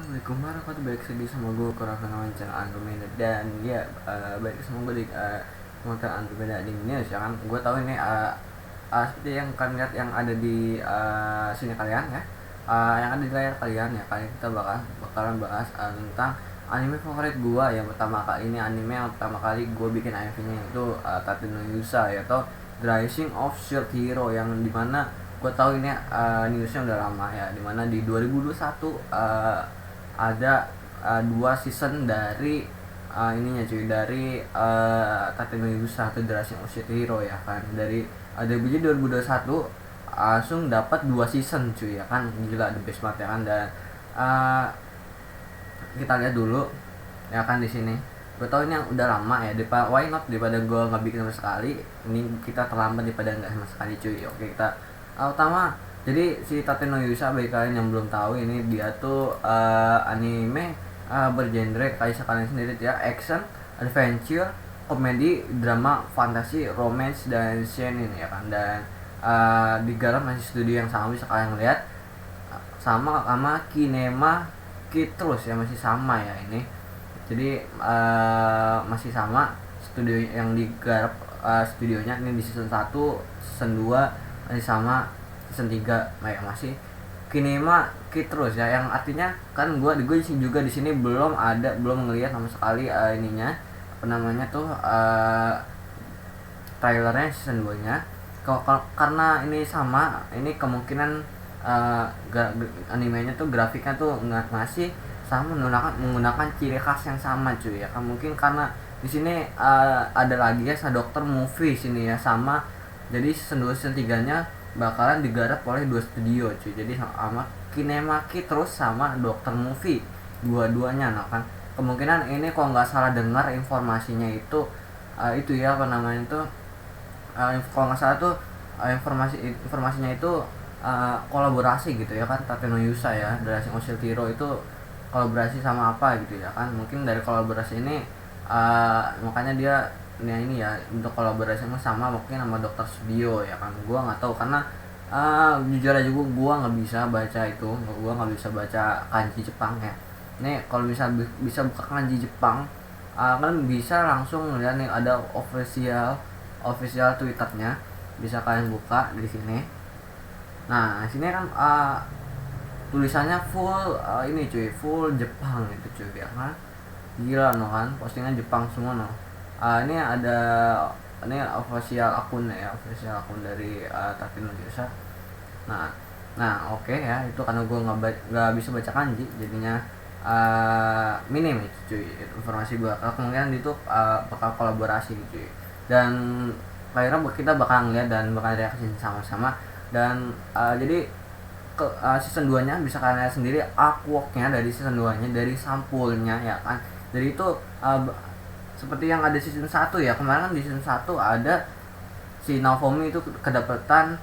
Assalamualaikum warahmatullahi wabarakatuh. Balik lagi sama gue Kurafan Wawancara Andromeda. Dan ya balik sama gue di Wawancara Andromeda di News ya kan. Gue tahu ini seperti yang kalian lihat yang ada di sini kalian ya, yang ada di layar kalian ya. Kali kita bakalan bahas tentang anime favorit gue yang pertama kali ini. Anime yang pertama kali gue bikin AMV-nya itu Tateno Yusa ya, atau The Rising of Shield Hero, yang dimana gue tahu ini newsnya udah lama ya, dimana di 2021 ada dua season dari ininya cuy, dari Tateno Yusa atau The Rising of Shield Hero ya kan. Dari DBJ 2021 langsung dapat dua season cuy ya kan, gila, the best banget ya kan. Dan kita lihat dulu ya kan di sini. Gue tau ini yang udah lama ya, why not, daripada gue nggak bikin sama sekali, ini kita terlambat daripada nggak sama sekali cuy. Oke, kita utama. Jadi si Tateno Yusa, bagi kalian yang belum tahu, ini dia tuh anime bergenre kayak kalian sendiri ya, action, adventure, komedi, drama, fantasi, romance, dan shonen ya kan. Dan digarap masih studio yang sama, bisa kalian lihat, sama Kinema terus ya, masih sama ya ini. Jadi masih sama studio yang digarap, studionya ini di season 1, season 2 masih sama, season 3 masih Kinema terus ya, yang artinya kan gue juga di sini belum ngelihat sama sekali ininya, apa namanya tuh, trailernya season 2 nya. Karena ini sama, ini kemungkinan animenya tuh, grafiknya tuh masih sama, menggunakan ciri khas yang sama cuy ya kan. Mungkin karena di sini ada lagi ya Dokter Movie sini ya, sama. Jadi season 2 season 3 nya bakalan digarap oleh dua studio cuy. Jadi sama Kinema terus sama Dokter Movie, dua-duanya. Nah kan kemungkinan ini, kalau nggak salah dengar informasinya itu ya, apa namanya itu, kalau nggak salah tuh informasinya itu kolaborasi gitu ya kan. Tateno Yusa ya, The Rising of Shield Hero itu kolaborasi sama apa gitu ya kan. Mungkin dari kolaborasi ini makanya dia ini ya, untuk kolaborasi sama mungkin sama Dokter Studio ya kan. Gua nggak tahu, karena jujur aja gua nggak bisa baca itu, gua nggak bisa baca kanji Jepang ya. Nih kalau bisa buka kanji Jepang, kan bisa langsung lihat nih, ada official Twitternya, bisa kalian buka di sini. Nah sini kan tulisannya full ini cuy, full Jepang itu cuy ya kan. Gila no kan, postingan Jepang semua no. Ini ada, ini official akun ya, official akun dari Tateno Yusa. Nah oke ya, itu karena gue nggak bisa baca kanji, jadinya minim itu cuy, informasi gue. Kemungkinan itu bakal kolaborasi gitu cuy. Dan akhirnya kita bakal ngeliat dan bakal reaksi sama-sama. Dan jadi season 2 nya bisa kalian lihat sendiri artworknya dari season 2 nya, dari sampulnya ya kan. Jadi itu seperti yang ada season 1 ya. Kemarin kan di season 1 ada si Naofumi itu kedapatan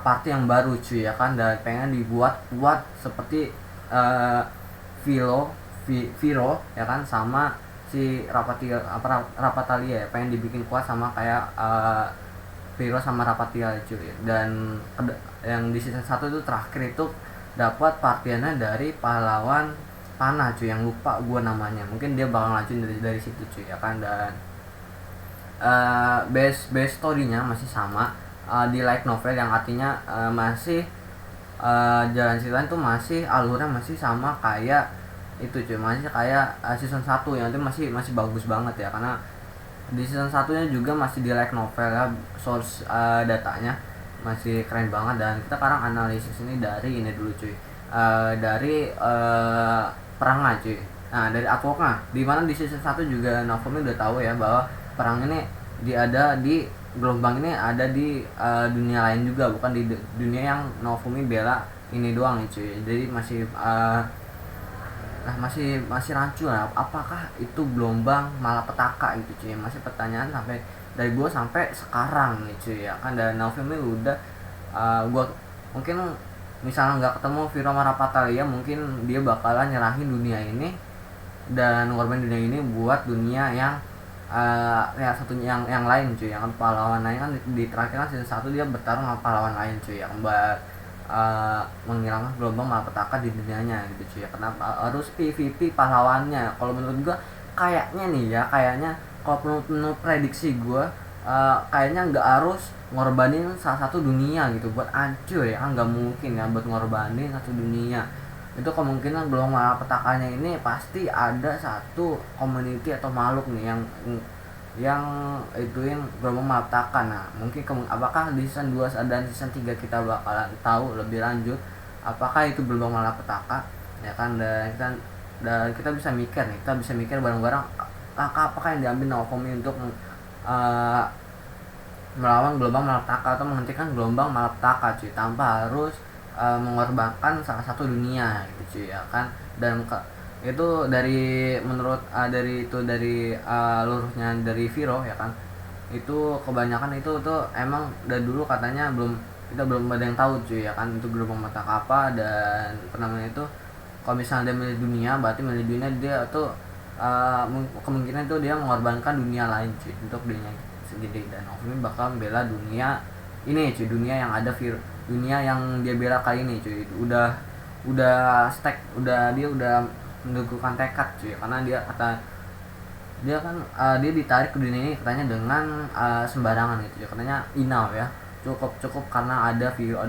party yang baru cuy ya kan, dan pengen dibuat seperti Viro ya kan, sama si Rapatalia ya, pengen dibikin kuat sama kayak Viro sama Rapatia cuy. Dan yang di season 1 itu terakhir itu dapat partiannya dari pahlawan panah cuy, yang lupa gue namanya. Mungkin dia bakal lanjutin dari situ cuy ya kan. Dan base story-nya masih sama, di light novel, yang artinya masih jalan ceritanya tuh masih, alurnya masih sama kayak itu cuy, masih kayak season 1 yang itu masih bagus banget ya. Karena di season 1 nya juga masih di light novel ya, source datanya masih keren banget. Dan kita sekarang analisis ini dari ini dulu cuy, dari perangnya cuy. Nah dari artworknya, dimana di season 1 juga Naofumi udah tahu ya bahwa perang ini ada di gelombang ini, ada di dunia lain juga, bukan di dunia yang Naofumi bela ini doang nih cuy. Jadi masih rancu lah, apakah itu gelombang malapetaka gitu cuy, masih pertanyaan sampai dari gue sampai sekarang nih cuy ya kan. Dan Naofumi udah gue mungkin misalnya nggak ketemu Viro Marapatalia, mungkin dia bakalan nyerahin dunia ini dan ngorbanin dunia ini buat dunia yang ya satunya yang lain cuy, yang pahlawan lain kan. Di terakhir kan season 1 dia bertarung sama pahlawan lain cuy, yang menghilangkan gelombang malapetaka di dunianya gitu cuy ya. Kenapa harus PVP pahlawannya? Kalau menurut gua kayaknya nih ya, kayaknya kalau menurut prediksi gua, kayaknya nggak harus ngorbanin salah satu dunia gitu buat hancur ya kan, nggak mungkin ya buat ngorbanin satu dunia. Itu kemungkinan gelombang malapetakanya ini pasti ada satu community atau makhluk nih yang ituin gelombang malapetaka. Nah mungkin apakah di season 2 dan season 3 kita bakalan tahu lebih lanjut apakah itu gelombang malapetaka ya kan. Dan kita bisa mikir nih, kita bisa mikir bareng-bareng apakah yang diambil Naofumi untuk melawan gelombang malapetaka atau menghentikan gelombang malapetaka cuy, tanpa harus mengorbankan salah satu dunia gitu cuy ya kan. Dan itu dari menurut dari lurusnya dari Viro ya kan, itu kebanyakan itu tuh emang dari dulu katanya kita belum ada yang tahu cuy ya kan itu gelombang malapetaka apa. Dan namanya itu kalau misalnya dia milih dunia, berarti milih dunia dia tuh kemungkinan itu dia mengorbankan dunia lain cuy untuk dirinya sendiri. Dan Naofumi bakal membela dunia ini cuy, dunia yang ada dunia yang dia bela kali ini cuy. Udah dia udah meneguhkan tekad cuy, karena dia dia kan dia ditarik ke dunia ini katanya dengan sembarangan gitu ya, katanya enough ya, cukup karena ada Viro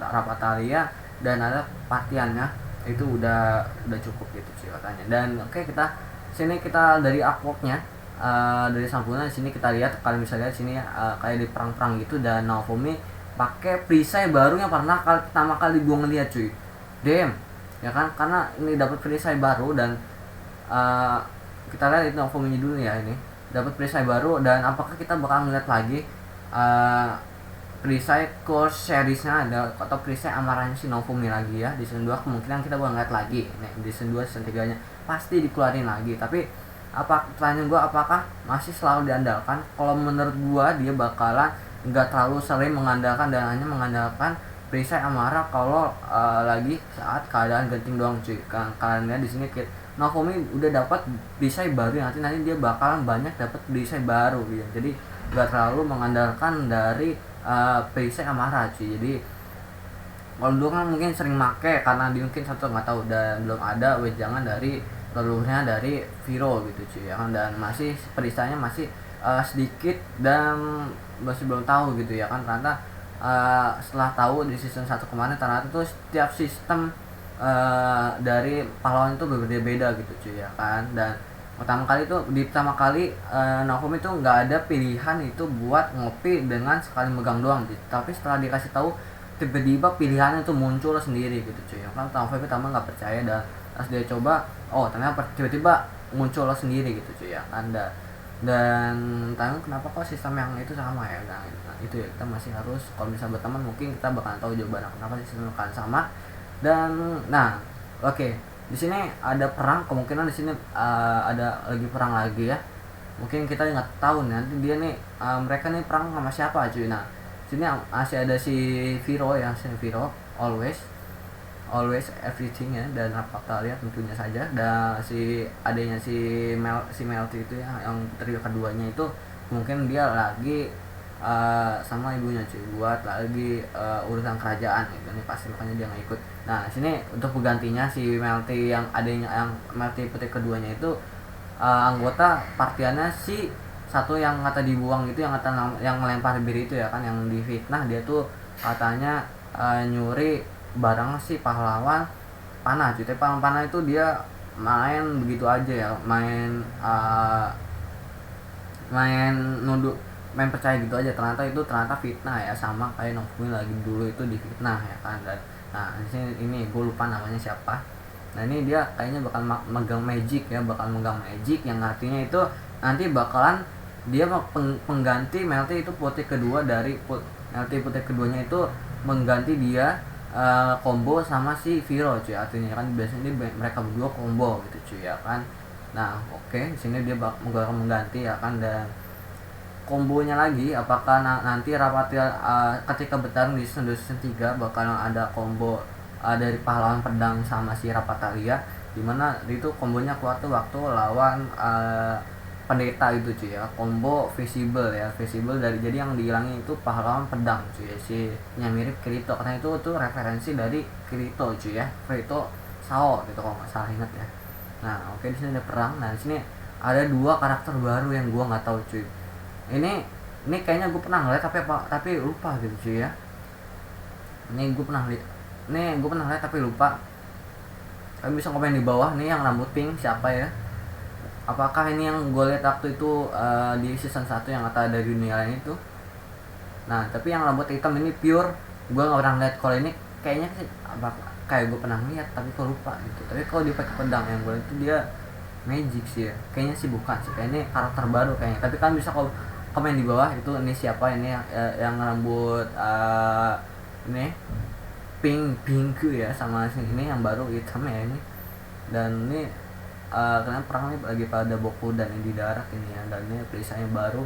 Rapatalia dan ada partiannya, itu udah cukup gitu cuy katanya. Dan oke, kita dari artworknya, dari sampulnya di sini kita lihat, kalian bisa lihat sini kayak di perang-perang gitu. Dan Naofumi pakai perisai baru yang pertama kali gua ngeliat cuy, ya kan, karena ini dapat perisai baru. Dan kita lihat itu Naofumi dulu ya, ini dapat perisai baru. Dan apakah kita bakal ngeliat lagi perisai course seriesnya ada atau perisai amarahnya si Naofumi lagi ya di season 2? Kemungkinan kita bakal ngeliat lagi nih di season 2, season 3 nya pasti dikeluarin lagi. Tapi pertanyaan gue, apakah masih selalu diandalkan? Kalau menurut gue dia bakalan nggak terlalu sering mengandalkan dan hanya mengandalkan perisai amarah kalau lagi saat keadaan genting doang cuy. Kalian lihat di sini Naofumi udah dapat perisai baru, nanti dia bakalan banyak dapat perisai baru gitu. Jadi nggak terlalu mengandalkan dari perisai amarah cuy. Jadi kalau dulu kan mungkin sering make karena dia mungkin satu nggak tahu dan belum ada wejangan dari leluhurnya dari Viro gitu cuy ya kan. Dan masih perisainya masih sedikit dan masih belum tahu gitu ya kan, ternyata setelah tahu di season 1 kemarin ternyata tuh setiap sistem dari pahlawan itu berbeda-beda gitu cuy ya kan. Dan pertama kali Naofumi tuh nggak ada pilihan itu buat ngopi dengan sekali megang doang gitu. Tapi setelah dikasih tahu tiba-tiba pilihannya tuh muncul sendiri gitu cuy ya kan. Naofumi pertama nggak percaya, dan pas dia coba, oh ternyata tiba-tiba muncul sendiri gitu cuy ya kan. Dan tanya kenapa kok sistem yang itu sama ya. Nah itu ya, kita masih harus, kalau misalnya berteman mungkin kita bakal tahu jawaban kenapa sistem akan sama. Dan oke, di sini ada perang, kemungkinan di sini ada lagi perang lagi ya. Mungkin kita nggak tahu nanti dia nih mereka nih perang sama siapa cuy. Nah sini masih ada si Viro ya, si Viro always everything ya, dan Rapatalia tentunya saja. Dan si adanya si Melty itu ya, yang trio keduanya itu mungkin dia lagi sama ibunya cuy buat lagi urusan kerajaan gitu. Ini pasti makanya dia nggak ikut. Nah sini untuk penggantinya si Melty yang Melty putih keduanya itu anggota partiannya si satu yang kata dibuang gitu, yang melempar bir itu ya kan, yang difitnah. Dia tuh katanya nyuri barang si pahlawan panah cuy. Tapi pahlawan panah itu dia main begitu aja ya, main percaya gitu aja. Ternyata fitnah ya, sama kayak Naofumi lagi dulu itu difitnah ya kan. Dan nah ini gue lupa namanya siapa. Nah ini dia kayaknya bakal megang magic ya, yang artinya itu nanti bakalan dia pengganti Melty itu putih kedua dari Melty putih keduanya itu mengganti dia combo sama si Viro cuy. Artinya kan biasanya mereka berdua combo gitu cuy ya kan. Nah oke, di sini dia bakal mengganti ya kan. Dan kombonya lagi, apakah nanti Rapatia ketika bertarung di season 3 bakal ada combo dari pahlawan pedang sama si Rapatalia, dimana itu kombonya kuat tuh waktu lawan pendeta itu cuy ya, combo visible ya, visible dari, jadi yang dihilangin itu pahlawan pedang cuy ya, si yang mirip Kirito, karena itu tuh referensi dari Kirito cuy ya, Kirito Sao gitu kalau nggak salah ingat ya. Nah oke, di sini ada perang. Nah di sini ada dua karakter baru yang gua nggak tahu cuy, ini kayaknya gue pernah ngeliat tapi lupa gitu cuy ya. Nih gue pernah lihat tapi lupa. Kalian bisa komen di bawah nih yang rambut pink siapa ya. Apakah ini yang gue lihat waktu itu di season 1 yang kata dari dunia lain itu. Nah tapi yang rambut hitam ini pure, gue nggak pernah lihat. Kalau ini kayaknya sih kayak gue pernah lihat tapi kok lupa gitu. Tapi kalau dia pakai pedang yang gue lihat itu dia magic sih ya. Kayaknya sih bukan sih, kayaknya karakter baru kayaknya. Tapi kan bisa komen di bawah itu ini siapa ini yang rambut ini pink ya, sama ini yang baru hitam ya ini. Dan ini karena perang ini lagi pada Boku dan ini di darat ini ya, dan ini perisanya baru.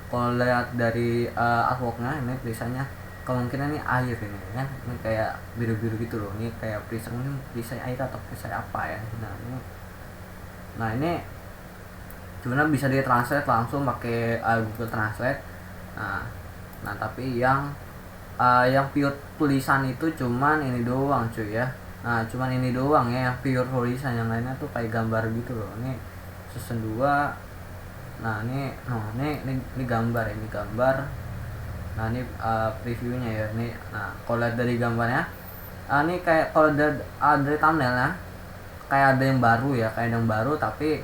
Kalau lihat dari artworknya ini perisanya kemungkinan ini air ini kan, ini kayak biru-biru gitu loh. Ini kayak perisai air atau perisai apa ya. Nah ini sebenarnya bisa ditranslate langsung pakai Google Translate. Nah tapi yang pure tulisan itu cuman ini doang cuy ya. Nah cuman ini doang ya yang pure tulisan, yang lainnya tuh kayak gambar gitu loh. Ini season 2. Nah ini gambar, ini gambar. Nah ini previewnya ya ini. Nah kalau lihat dari gambarnya ini kayak kalau dari thumbnailnya kayak ada yang baru ya, tapi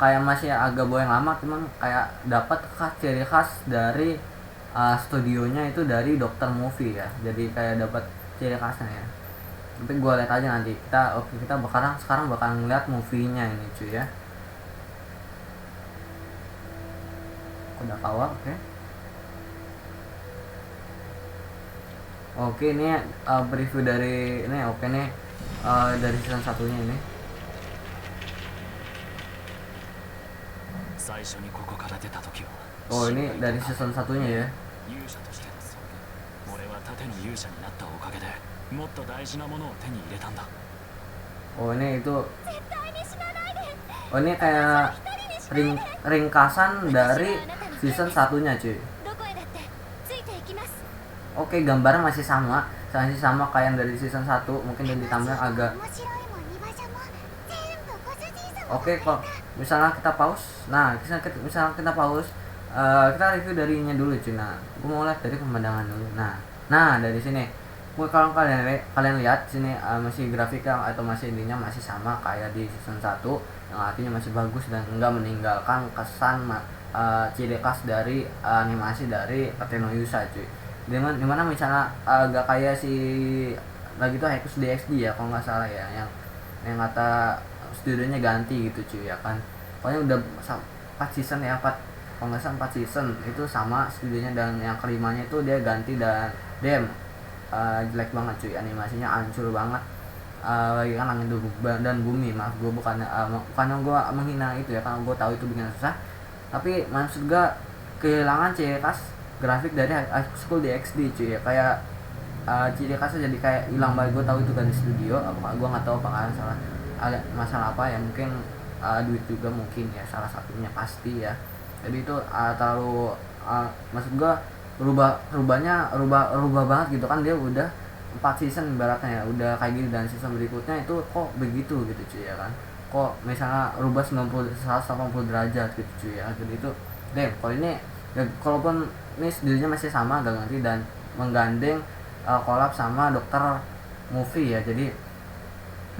kayak masih agak boy yang lama, cuman kayak dapat ciri khas dari studionya itu dari Dokter Movie ya, jadi kayak dapat ciri khasnya ya. Tapi gue lihat aja nanti, kita sekarang bakal ngeliat movie-nya ini cuy ya. Udah kawal, oke ini preview dari ini. Oke nih dari season 1-nya ini. Oh ini dari season 1-nya ya. Oh ini itu. Oh ini kayak ringkasan dari season 1-nya cuy. Oke gambarnya masih sama kayak yang dari season 1, mungkin yang ditambah agak. Oke kok misalnya kita pause. Nah misalnya kita pause, kita review darinya dulu cuy. Nah gue mau lihat dari pemandangan dulu. Nah dari sini kalau kalian lihat sini masih grafiknya atau masih ininya masih sama kayak di season 1, yang artinya masih bagus dan enggak meninggalkan kesan ciri khas dari animasi dari Katenoyusa cuy. Dimana misalnya agak kayak si lagi tuh Haikus DxD ya kalau nggak salah ya, yang kata studionya ganti gitu cuy ya kan. Pokoknya udah 4 season ya, kalau nggak salah 4 season itu sama studionya, dan yang kelimanya itu dia ganti dan jelek banget cuy, animasinya hancur banget. Lagi kan langit dan bumi, maaf gue bukannya gue menghina itu ya, karena gue tahu itu bikin susah, tapi maksud gue kehilangan ciri khas grafik dari High School DxD cuy ya, kayak ciri khasnya jadi kayak hilang banget. Gue tahu itu kan di studio, gue nggak tahu apakah masalah apa ya, mungkin duit juga mungkin ya salah satunya pasti ya. Jadi itu terlalu maksud gue rubah banget gitu kan. Dia udah 4 season ibaratnya ya, udah kayak gitu, dan season berikutnya itu kok begitu gitu cuy ya kan. Kok misalnya rubah 180 derajat gitu cuy ya. Jadi itu kalau ini ya, kalaupun ini sendirinya masih sama gak ganti dan menggandeng collab sama Dokter Movie ya, jadi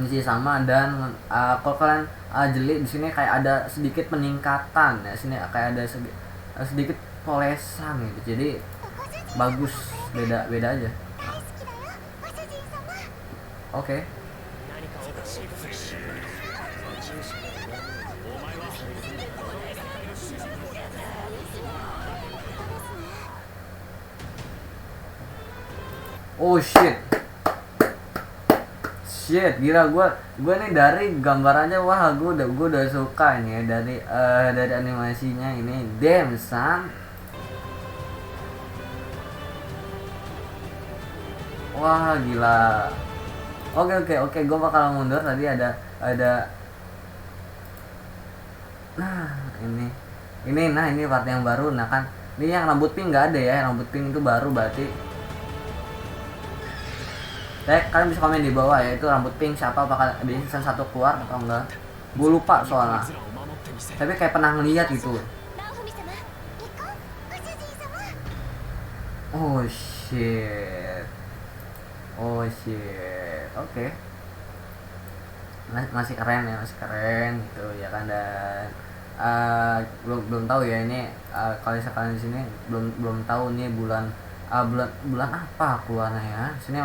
masih sama. Dan kalau kalian jeli di sini kayak ada sedikit peningkatan ya, sini kayak ada sedikit polesan gitu, jadi bagus, beda aja. Oke. Oh shit, gila gue nih dari gambarannya, wah gue udah suka ini ya, dari animasinya ini, damn son. Wah gila. Oke, gue bakal mundur. Tadi ada nah ini Ini part yang baru. Nah kan ini yang rambut pink nggak ada ya, yang rambut pink itu baru berarti. Kalian bisa komen di bawah ya, itu rambut pink siapa, apakah di season 1 keluar atau enggak. Gue lupa soalnya, tapi kayak pernah ngeliat gitu. Oh shit. Oh shit. Oke. Masih keren ya, masih keren gitu ya kan. Dan belum belum tahu ya ini, kalau sekalian di sini belum tahu nih bulan apa keluarnya ya. Sini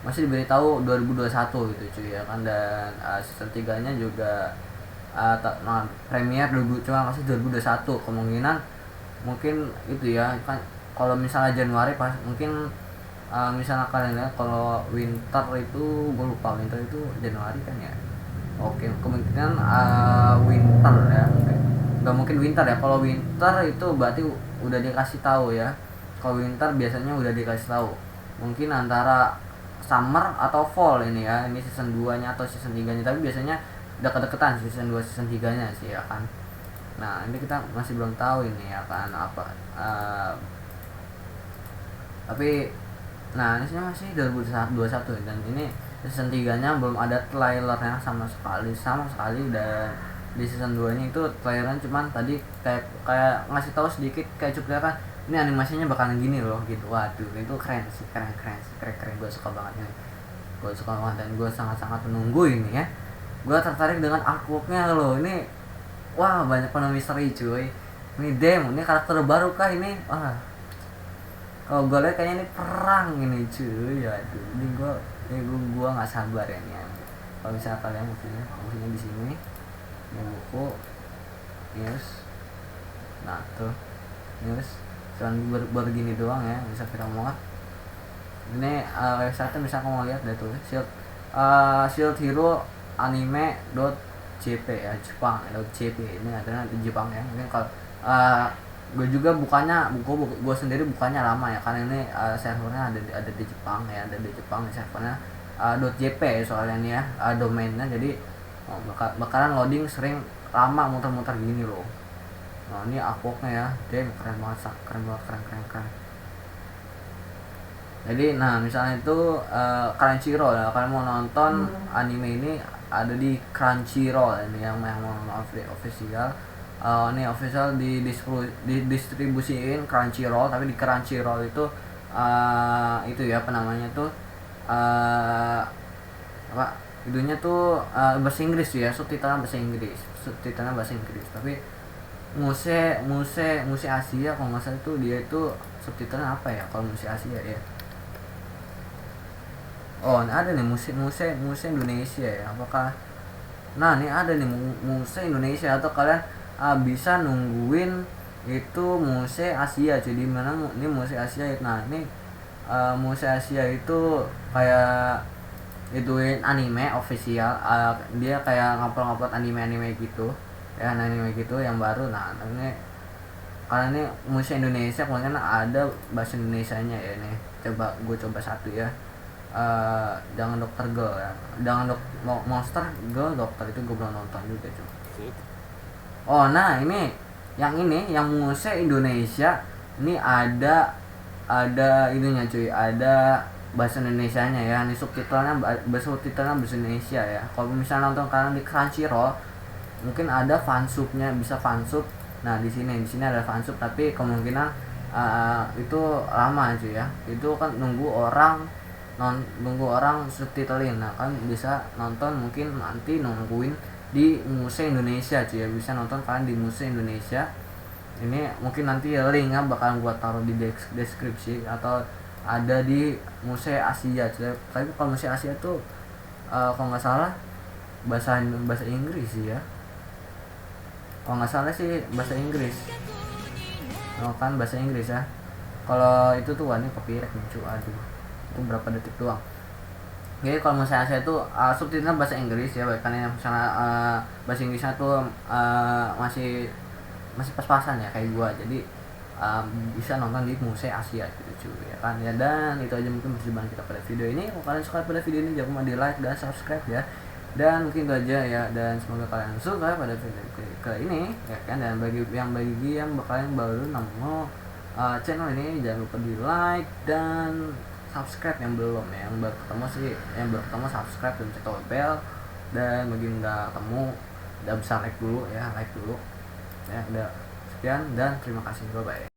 masih diberitahu 2021 gitu cuy ya kan. Dan season 3 nya juga premier cuma masih 2021. Kemungkinan mungkin itu ya kan, kalau misalnya Januari pas mungkin misalnya kalian lihat kalau winter itu, gue lupa winter itu Januari kan ya. Oke, kemungkinan winter ya, nggak mungkin winter ya. Kalau winter itu berarti udah dikasih tahu ya. Kalau winter biasanya udah dikasih tahu, mungkin antara summer atau fall ini ya. Ini season 2 nya atau season 3 nya, tapi biasanya deket-deketan season 2 season 3 nya sih ya kan. Nah ini kita masih belum tahu ini ya kan apa, tapi nah ini masih 2021 dan ini season 3 nya belum ada trailernya sama sekali. Dan di season 2 nya itu trailernya cuman tadi kayak ngasih tahu sedikit, kayak cuplikan ini animasinya bakalan gini loh gitu. Waduh itu keren sih, keren. Gue suka banget ini, dan gue sangat menunggu ini ya. Gue tertarik dengan artworknya loh ini. Wah banyak penuh misteri cuy. Ini ini karakter baru kah ini? Kalau gue lihat kayaknya ini perang ini cuy. Aduh, gue nggak sabar ya nih. Kalau misalnya kalian maksudnya di sini, ini buku news. Nah tuh news, cuman baru gini doang ya, bisa kita muat. Ini website bisa kamu lihat deh tuh, Shield Hero anime.jp ya, Jepang .jp. Ini adalah di Jepang ya. Mungkin kalau gue juga gue sendiri bukannya lama ya, karena ini servernya ada di Jepang ya, ada di Jepang servernya .jp soalnya ini ya, domainnya. Jadi bakalan loading sering lama, muter-muter gini loh. Nah ini artworknya ya, keren banget, keren. Jadi nah misalnya itu Crunchyroll ya, kalian mau nonton anime ini ada di Crunchyroll ini yang mau official. Ini official didistribusiin Crunchyroll, tapi di Crunchyroll itu ya apa namanya tuh, apa videonya tuh bahasa Inggris ya, subtitlenya bahasa Inggris, tapi Muse Asia kalau nggak salah itu dia itu subtitlenya apa ya kalau Muse Asia ya. Oh ini ada nih Muse Indonesia ya, apakah nah ini ada nih Muse Indonesia, atau kalian bisa nungguin itu Muse Asia. Jadi mana ini Muse Asia. Nah ini Muse Asia itu kayak ituin anime official, dia kayak ngupload anime gitu ya, anime gitu yang baru. Nah ini karena ini Muse Indonesia, kemudian ada bahasa Indonesianya ya. Ini gue coba satu ya. Jangan Dokter Girl ya, jangan Monster Girl Dokter, itu gue belum nonton juga cuy. Oh nah ini yang Muse Indonesia ini ada ininya cuy, ada bahasa Indonesianya ya. Ini subtitlenya bahasa Indonesia ya. Kalau misalnya nonton kalian di Crunchyroll mungkin ada fansubnya, bisa fansub. Nah di sini ada fansub, tapi kemungkinan itu lama cuy ya. Itu kan nunggu orang subtitlin. Nah kan bisa nonton mungkin nanti nungguin di Muse Indonesia cuy ya, bisa nonton kalian di Muse Indonesia. Ini mungkin nanti linknya bakalan gua taruh di deskripsi, atau ada di Muse Asia cuy. Tapi kalau Muse Asia tuh kalau nggak salah bahasa Inggris sih ya, kalau nggak salah sih bahasa Inggris. Oh kan bahasa Inggris ya. Kalau itu tuh ini copyright muncul, aduh itu berapa detik doang. Jadi kalau misalnya saya tuh subtitlenya bahasa Inggris ya, bahkan yang misalnya bahasa Inggrisnya tuh masih pas-pasan ya kayak gua. Jadi bisa nonton di Muse Asia gitu cuy ya kan ya. Dan itu aja mungkin perjumpaan kita pada video ini. Kalau kalian suka pada video ini jangan lupa di like dan subscribe ya. Dan mungkin itu aja ya, dan semoga kalian suka pada video ke ini ya kan. Dan bagi yang kalian baru nemu channel ini, jangan lupa di like dan subscribe yang belum ya. Yang baru ketemu subscribe dan cek bel. Dan bagi yang udah ketemu udah bisa like dulu ya, like dulu ya. Udah sekian dan terima kasih, bye bye.